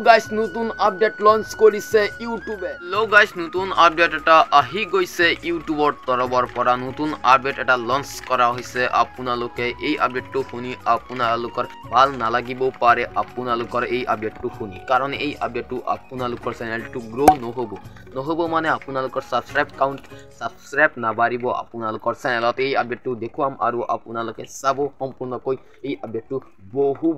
Guys নতুন update launch কৰিছে ইউটিউবে। গাইস নতুন আপডেট এটা আহি গৈছে ইউটিউবৰ তৰফৰ পৰা নতুন আপডেট এটা লঞ্চ কৰা হৈছে। আপোনালোকে এই আপডেটটো শুনি আপোনালোকৰ ভাল নালাগিব পাৰে আপোনালোকৰ এই আপডেটটো শুনি, কাৰণ এই আপডেটটো আপোনালোকৰ চেনেলটো গ্ৰো নহব মানে আপোনালোকৰ সাবস্ক্ৰাইব নাবাঢ়িব আপোনালোকৰ চেনেলত। এই আপডেটটো দেখুৱাম আৰু আপোনালোকে চাব সম্পূৰ্ণকৈ। এই আপডেটটো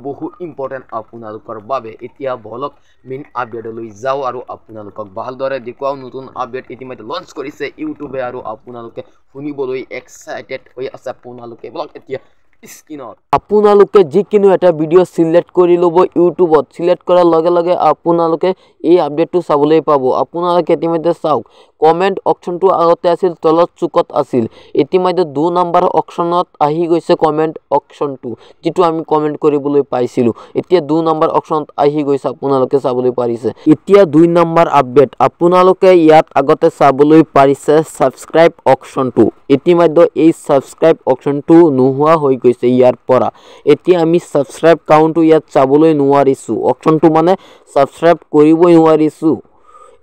বহু ইম্পৰ্টেণ্ট আপোনালোকৰ বাবে। এতিয়া বলক মেইন আপডেটলৈ যাওঁ আৰু আপোনালোকক ভালদৰে দেখুৱাও। নতুন আপডেট ইতিমধ্যে লঞ্চ কৰিছে ইউটিউবে আৰু আপোনালোকে শুনিবলৈ এক্সাইটেড হৈ আছে আপোনালোকে। বলক এতিয়া স্ক্ৰীনত আপোনালোকে যিকোনো এটা ভিডিঅ' সিলেক্ট কৰি ল'ব। ইউটিউবত সিলেক্ট কৰাৰ লগে লগে আপোনালোকে এই আপডেটটো চাবলৈ পাব। আপোনালোকে ইতিমধ্যে চাওক, কমেণ্ট অপশ্যনটো আগতে আছিল তলত চুকত আছিল, ইতিমধ্যে 2 নম্বৰ অপশ্যনত আহি গৈছে কমেণ্ট অপশ্যনটো, যিটো আমি কমেণ্ট কৰিবলৈ পাইছিলোঁ। এতিয়া 2 নম্বৰ অপশ্যনত আহি গৈছে, আপোনালোকে চাবলৈ পাৰিছে। এতিয়া 2 নম্বৰ আপডেট আপোনালোকে ইয়াত আগতে চাবলৈ পাৰিছে সাবস্ক্ৰাইব অপশ্যনটো। ইতিমধ্যে এই সাবস্ক্ৰাইব অপশ্যনটো নোহোৱা হৈ গৈছে ইয়াৰ পৰা। এতিয়া আমি সাবস্ক্ৰাইব কাউণ্টটো ইয়াত চাবলৈ নোৱাৰিছোঁ, অপশ্যনটো মানে সাবস্ক্ৰাইব কৰিবই নোৱাৰিছোঁ।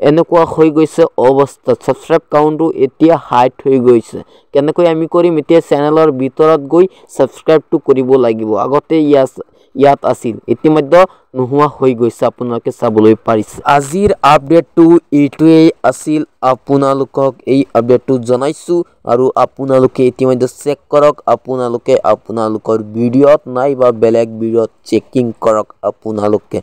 এনেকুৱা হৈ গৈছে অৱস্থাত। সাবস্ক্ৰাইব কাউণ্টটো এতিয়া হাইট হৈ গৈছে। কেনেকৈ আমি কৰিম? এতিয়া চেনেলৰ ভিতৰত গৈ সাবস্ক্ৰাইবটো কৰিব লাগিব। আগতে ইয়াত আছিল, ইতিমধ্যে নোহোৱা হৈ গৈছে, আপোনালোকে চাবলৈ পাৰিছে। আজিৰ আপডেটটো এইটোৱেই আছিল, আপোনালোকক এই আপডেটটো জনাইছোঁ আৰু আপোনালোকে ইতিমধ্যে চেক কৰক। আপোনালোকে আপোনালোকৰ ভিডিঅ'ত নাই বা বেলেগ ভিডিঅ'ত চেকিং কৰক। আপোনালোকে